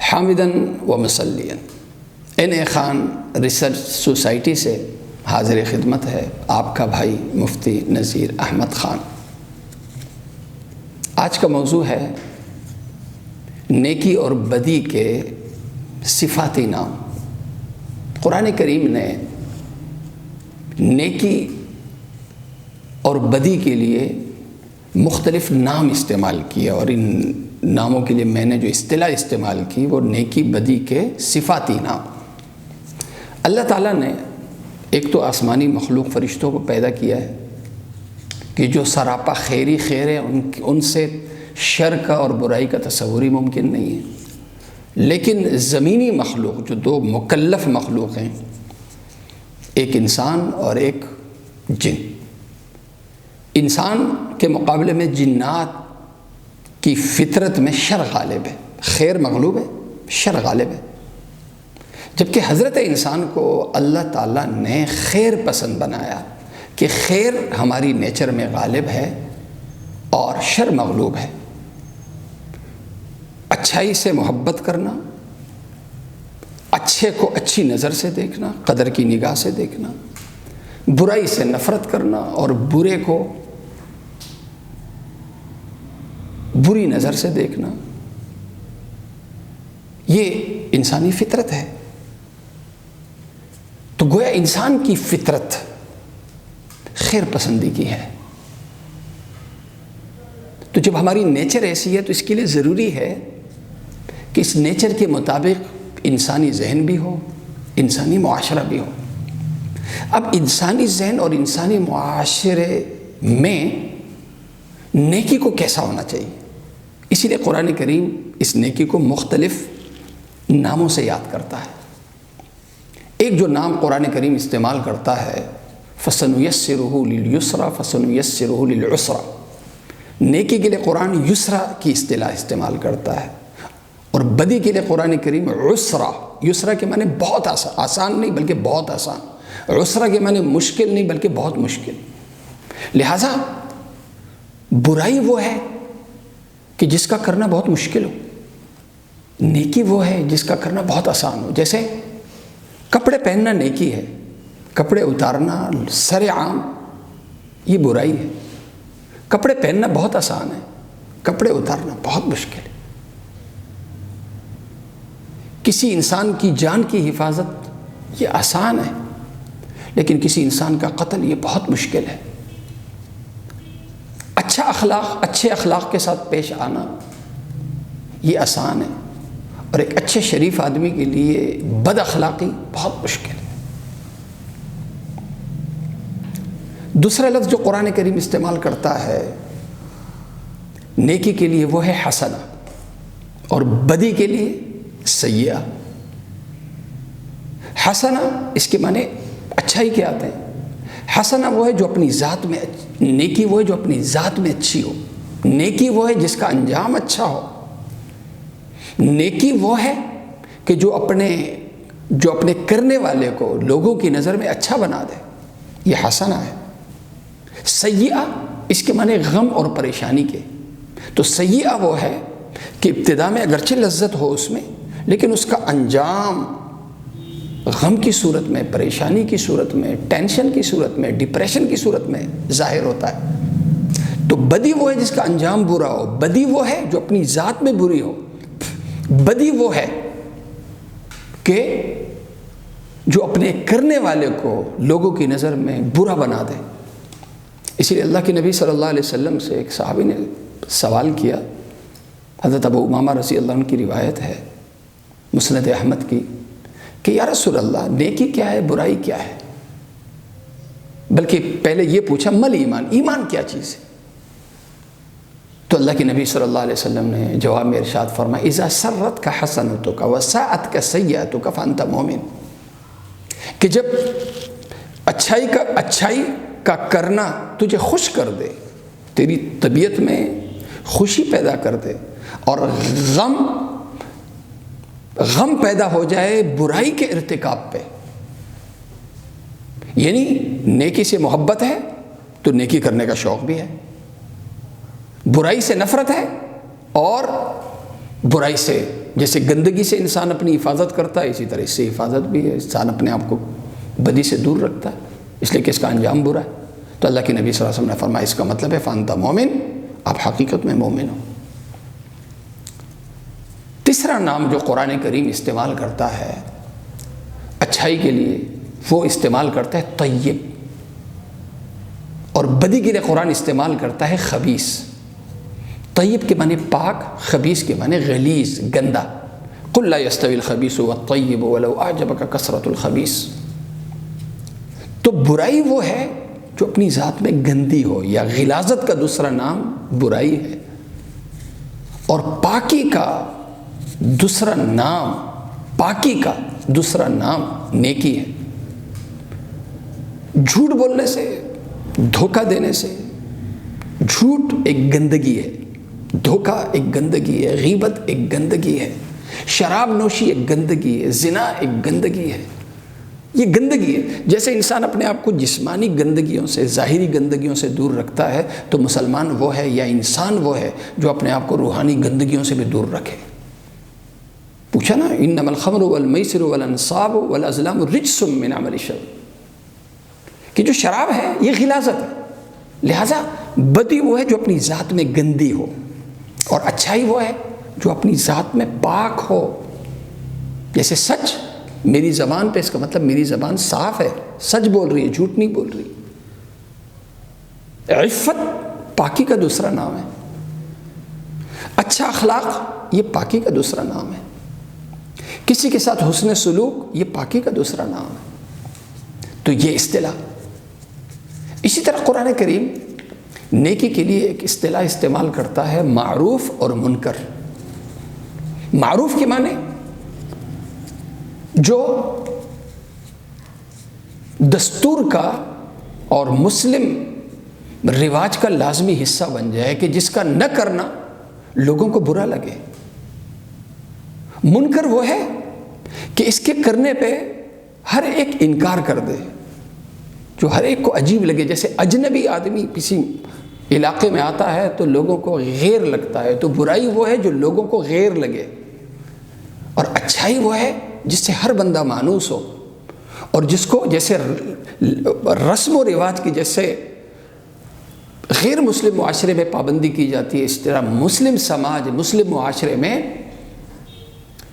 حامدن و مصلین N Khan research society سے حاضر خدمت ہے آپ کا بھائی مفتی نذیر احمد خان۔ آج کا موضوع ہے نیکی اور بدی کے صفاتی نام۔ قرآن کریم نے نیکی اور بدی کے لیے مختلف نام استعمال کیا، اور ان ناموں کے لیے میں نے جو اصطلاح استعمال کی وہ نیکی بدی کے صفاتی نام۔ اللہ تعالیٰ نے ایک تو آسمانی مخلوق فرشتوں کو پیدا کیا ہے کہ جو سراپا خیری خیر ہے، ان سے شر کا اور برائی کا تصور ہی ممکن نہیں ہے۔ لیکن زمینی مخلوق جو دو مکلف مخلوق ہیں، ایک انسان اور ایک جن، انسان کے مقابلے میں جنات کی فطرت میں شر غالب ہے، خیر مغلوب ہے، شر غالب ہے، جبکہ حضرت انسان کو اللہ تعالیٰ نے خیر پسند بنایا کہ خیر ہماری نیچر میں غالب ہے اور شر مغلوب ہے۔ اچھائی سے محبت کرنا، اچھے کو اچھی نظر سے دیکھنا، قدر کی نگاہ سے دیکھنا، برائی سے نفرت کرنا اور برے کو بری نظر سے دیکھنا، یہ انسانی فطرت ہے۔ تو گویا انسان کی فطرت خیر پسندی کی ہے۔ تو جب ہماری نیچر ایسی ہے تو اس کے لیے ضروری ہے کہ اس نیچر کے مطابق انسانی ذہن بھی ہو، انسانی معاشرہ بھی ہو۔ اب انسانی ذہن اور انسانی معاشرے میں نیکی کو کیسا ہونا چاہیے، اسی لیے قرآن کریم اس نیکی کو مختلف ناموں سے یاد کرتا ہے۔ ایک جو نام قرآن کریم استعمال کرتا ہے، فَسَنُيَسِّرُهُ لِلْيُسْرَى فَسَنُيَسِّرُهُ لِلْعُسْرَى، نیکی کے لیے قرآن یسرا کی اصطلاح استعمال کرتا ہے، اور بدی کے لیے قرآن کریم عسرا، یسرا کے معنی بہت آسان، آسان نہیں بلکہ بہت آسان، عسرا کے معنی مشکل نہیں بلکہ بہت مشکل۔ لہٰذا برائی وہ ہے کہ جس کا کرنا بہت مشکل ہو، نیکی وہ ہے جس کا کرنا بہت آسان ہو۔ جیسے کپڑے پہننا نیکی ہے، کپڑے اتارنا سر عام یہ برائی ہے۔ کپڑے پہننا بہت آسان ہے، کپڑے اتارنا بہت مشکل ہے۔ کسی انسان کی جان کی حفاظت یہ آسان ہے، لیکن کسی انسان کا قتل یہ بہت مشکل ہے۔ اچھے اخلاق کے ساتھ پیش آنا یہ آسان ہے، اور ایک اچھے شریف آدمی کے لیے بد اخلاقی بہت مشکل ہے۔ دوسرا لفظ جو قرآن کریم استعمال کرتا ہے نیکی کے لیے وہ ہے حسنہ، اور بدی کے لیے سیئہ۔ حسنہ اس کے معنی اچھائی کے آتے ہیں۔ حسنہ وہ ہے جو اپنی ذات میں، نیکی وہ ہے جو اپنی ذات میں اچھی ہو، نیکی وہ ہے جس کا انجام اچھا ہو، نیکی وہ ہے کہ جو اپنے کرنے والے کو لوگوں کی نظر میں اچھا بنا دے، یہ حسنہ ہے۔ سیئہ اس کے معنی غم اور پریشانی کے۔ تو سیئہ وہ ہے کہ ابتدا میں اگرچہ لذت ہو اس میں، لیکن اس کا انجام غم کی صورت میں، پریشانی کی صورت میں، ٹینشن کی صورت میں، ڈپریشن کی صورت میں ظاہر ہوتا ہے۔ تو بدی وہ ہے جس کا انجام برا ہو، بدی وہ ہے جو اپنی ذات میں بری ہو، بدی وہ ہے کہ جو اپنے کرنے والے کو لوگوں کی نظر میں برا بنا دے۔ اسی لیے اللہ کے نبی صلی اللہ علیہ وسلم سے ایک صحابی نے سوال کیا، حضرت ابو امامہ رضی اللہ عنہ کی روایت ہے مسند احمد کی، کہ یا رسول اللہ نیکی کیا ہے، برائی کیا ہے؟ بلکہ پہلے یہ پوچھا مل ایمان، ایمان کیا چیز ہے؟ تو اللہ کے نبی صلی اللہ علیہ وسلم نے جواب میں ارشاد فرمایا، اذا سرتک حسنتک وساءتک سیئتک فانت مومن، کہ جب اچھائی کا کرنا تجھے خوش کر دے، تیری طبیعت میں خوشی پیدا کر دے، اور غم پیدا ہو جائے برائی کے ارتکاب پہ، یعنی نیکی سے محبت ہے تو نیکی کرنے کا شوق بھی ہے، برائی سے نفرت ہے اور برائی سے، جیسے گندگی سے انسان اپنی حفاظت کرتا ہے، اسی طرح اس سے حفاظت بھی ہے، انسان اپنے آپ کو بدی سے دور رکھتا ہے، اس لیے کہ اس کا انجام برا ہے۔ تو اللہ کے نبی صلی اللہ علیہ وسلم نے فرمایا اس کا مطلب ہے فانتا مومن، آپ حقیقت میں مومن ہو۔ تیسرا نام جو قرآن کریم استعمال کرتا ہے اچھائی کے لیے، وہ استعمال کرتا ہے طیب، اور بدی کے لیے قرآن استعمال کرتا ہے خبیث۔ طیب کے معنی پاک، خبیث کے معنی غلیظ، گندا۔ قل لا يستوي الخبيث والطيب ولو اعجبك كثرة الخبيث۔ تو برائی وہ ہے جو اپنی ذات میں گندی ہو، یا غلاظت کا دوسرا نام برائی ہے، اور پاکی کا دوسرا نام، پاکی کا دوسرا نام نیکی ہے۔ جھوٹ بولنے سے، دھوکہ دینے سے، جھوٹ ایک گندگی ہے، دھوکہ ایک گندگی ہے، غیبت ایک گندگی ہے، شراب نوشی ایک گندگی ہے، زنا ایک گندگی ہے، یہ گندگی ہے۔ جیسے انسان اپنے آپ کو جسمانی گندگیوں سے، ظاہری گندگیوں سے دور رکھتا ہے، تو مسلمان وہ ہے یا انسان وہ ہے جو اپنے آپ کو روحانی گندگیوں سے بھی دور رکھے۔ پوچھا نا، انما الخمر والمیسر والانصاب والازلام رجس من عمل الشیطان، کہ جو شراب ہے یہ غلاظت ہے، لہٰذا بدی وہ ہے جو اپنی ذات میں گندی ہو، اور اچھائی وہ ہے جو اپنی ذات میں پاک ہو۔ جیسے سچ، میری زبان پہ، اس کا مطلب میری زبان صاف ہے، سچ بول رہی ہے، جھوٹ نہیں بول رہی۔ عفت پاکی کا دوسرا نام ہے، اچھا اخلاق یہ پاکی کا دوسرا نام ہے، کسی کے ساتھ حسن سلوک یہ پاکی کا دوسرا نام ہے۔ تو یہ اصطلاح، اسی طرح قرآن کریم نیکی کے لیے ایک اصطلاح استعمال کرتا ہے معروف اور منکر۔ معروف کے معنی جو دستور کا اور مسلم رواج کا لازمی حصہ بن جائے، کہ جس کا نہ کرنا لوگوں کو برا لگے۔ منکر وہ ہے کہ اس کے کرنے پہ ہر ایک انکار کر دے، جو ہر ایک کو عجیب لگے۔ جیسے اجنبی آدمی کسی علاقے میں آتا ہے تو لوگوں کو غیر لگتا ہے، تو برائی وہ ہے جو لوگوں کو غیر لگے، اور اچھائی وہ ہے جس سے ہر بندہ مانوس ہو، اور جس کو جیسے رسم و رواج کی جیسے غیر مسلم معاشرے میں پابندی کی جاتی ہے، اس طرح مسلم سماج، مسلم معاشرے میں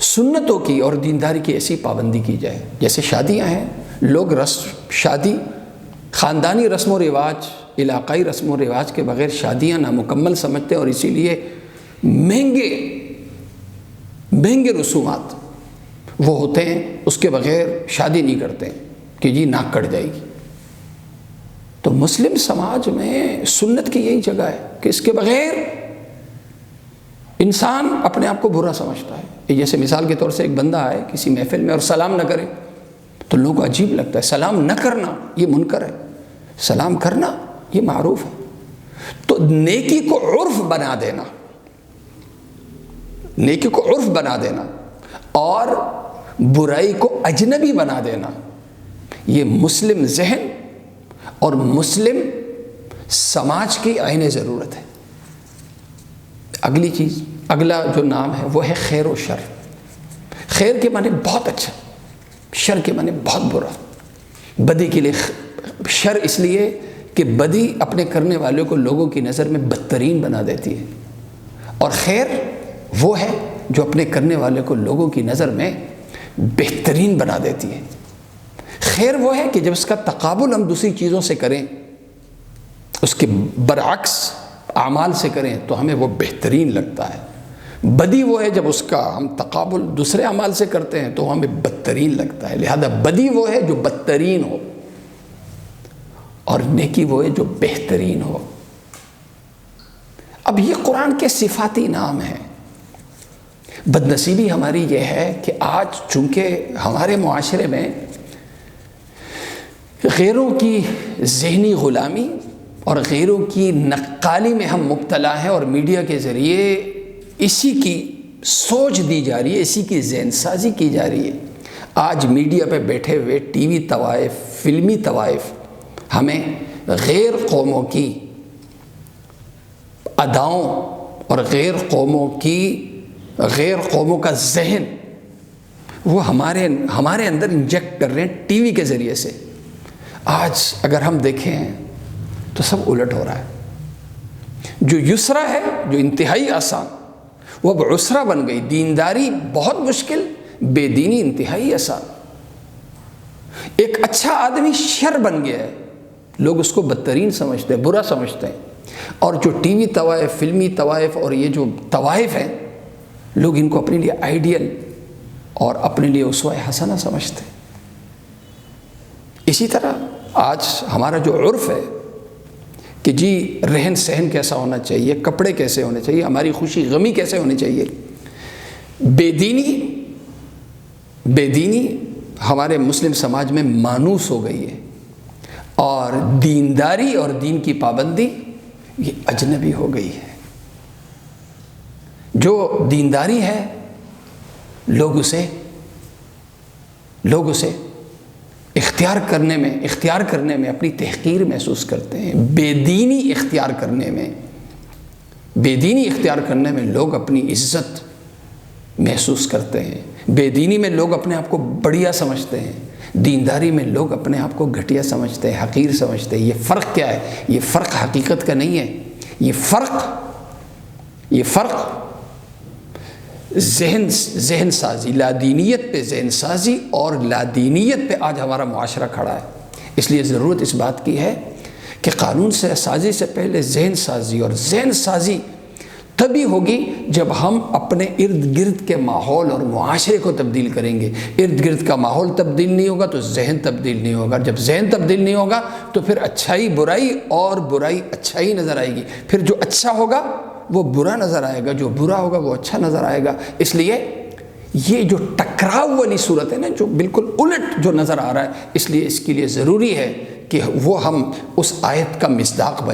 سنتوں کی اور دینداری کی ایسی پابندی کی جائے۔ جیسے شادیاں ہیں، لوگ شادی خاندانی رسم و رواج، علاقائی رسم و رواج کے بغیر شادیاں نامکمل سمجھتے ہیں، اور اسی لیے مہنگے رسومات وہ ہوتے ہیں، اس کے بغیر شادی نہیں کرتے کہ جی ناک کٹ جائے گی۔ تو مسلم سماج میں سنت کی یہی جگہ ہے کہ اس کے بغیر انسان اپنے آپ کو برا سمجھتا ہے۔ جیسے مثال کے طور سے ایک بندہ آئے کسی محفل میں اور سلام نہ کرے تو لوگوں کو عجیب لگتا ہے۔ سلام نہ کرنا یہ منکر ہے، سلام کرنا یہ معروف ہے۔ تو نیکی کو عرف بنا دینا، نیکی کو عرف بنا دینا اور برائی کو اجنبی بنا دینا، یہ مسلم ذہن اور مسلم سماج کی عین ضرورت ہے۔ اگلی چیز، اگلا جو نام ہے وہ ہے خیر و شر۔ خیر کے معنی بہت اچھا، شر کے معنی بہت برا۔ بدی کے لیے شر اس لیے کہ بدی اپنے کرنے والوں کو لوگوں کی نظر میں بدترین بنا دیتی ہے، اور خیر وہ ہے جو اپنے کرنے والے کو لوگوں کی نظر میں بہترین بنا دیتی ہے۔ خیر وہ ہے کہ جب اس کا تقابل ہم دوسری چیزوں سے کریں، اس کے برعکس اعمال سے کریں تو ہمیں وہ بہترین لگتا ہے۔ بدی وہ ہے جب اس کا ہم تقابل دوسرے اعمال سے کرتے ہیں تو ہمیں بدترین لگتا ہے۔ لہذا بدی وہ ہے جو بدترین ہو، اور نیکی وہ ہے جو بہترین ہو۔ اب یہ قرآن کے صفاتی نام ہیں۔ بدنصیبی ہماری یہ ہے کہ آج چونکہ ہمارے معاشرے میں غیروں کی ذہنی غلامی اور غیروں کی نقالی میں ہم مبتلا ہیں، اور میڈیا کے ذریعے اسی کی سوچ دی جا رہی ہے، اسی کی ذہن سازی کی جا رہی ہے۔ آج میڈیا پہ بیٹھے ہوئے ٹی وی طوائف، فلمی طوائف ہمیں غیر قوموں کی اداؤں اور غیر قوموں کی غیر قوموں کا ذہن وہ ہمارے اندر انجیکٹ کر رہے ہیں ٹی وی کے ذریعے سے. آج اگر ہم دیکھیں تو سب الٹ ہو رہا ہے. جو یسرا ہے، جو انتہائی آسان، وہ اب عسرا بن گئی. دینداری بہت مشکل، بے دینی انتہائی آسان. ایک اچھا آدمی شر بن گیا ہے، لوگ اس کو بدترین سمجھتے ہیں، برا سمجھتے ہیں. اور جو ٹی وی طوائف، فلمی طوائف اور یہ جو طوائف ہیں، لوگ ان کو اپنے لیے آئیڈیل اور اپنے لیے اسوہ حسنہ سمجھتے ہیں. اسی طرح آج ہمارا جو عرف ہے کہ جی رہن سہن کیسا ہونا چاہیے، کپڑے کیسے ہونے چاہیے، ہماری خوشی غمی کیسے ہونی چاہیے، بے دینی ہمارے مسلم سماج میں مانوس ہو گئی ہے. اور دینداری اور دین کی پابندی یہ اجنبی ہو گئی ہے. جو دینداری ہے لوگ اسے اختیار کرنے میں اپنی تحقیر محسوس کرتے ہیں. بے دینی اختیار کرنے میں لوگ اپنی عزت محسوس کرتے ہیں. بے دینی میں لوگ اپنے آپ کو بڑھیا سمجھتے ہیں، دینداری میں لوگ اپنے آپ کو گھٹیا سمجھتے ہیں، حقیر سمجھتے ہیں. یہ فرق کیا ہے؟ یہ فرق حقیقت کا نہیں ہے. یہ فرق ذہن سازی، لادینیت پہ ذہن سازی اور لادینیت پہ آج ہمارا معاشرہ کھڑا ہے. اس لیے ضرورت اس بات کی ہے کہ قانون سے سازی سے پہلے ذہن سازی، اور ذہن سازی تبھی ہوگی جب ہم اپنے ارد گرد کے ماحول اور معاشرے کو تبدیل کریں گے. ارد گرد کا ماحول تبدیل نہیں ہوگا تو ذہن تبدیل نہیں ہوگا. جب ذہن تبدیل نہیں ہوگا تو پھر اچھائی برائی اور برائی اچھائی نظر آئے گی. پھر جو اچھا ہوگا وہ برا نظر آئے گا، جو برا ہوگا وہ اچھا نظر آئے گا. اس لیے یہ جو ٹکراؤ والی صورت ہے نا، جو بالکل الٹ جو نظر آ رہا ہے، اس لیے اس کے لیے ضروری ہے کہ وہ ہم اس آیت کا مصداق بنیں.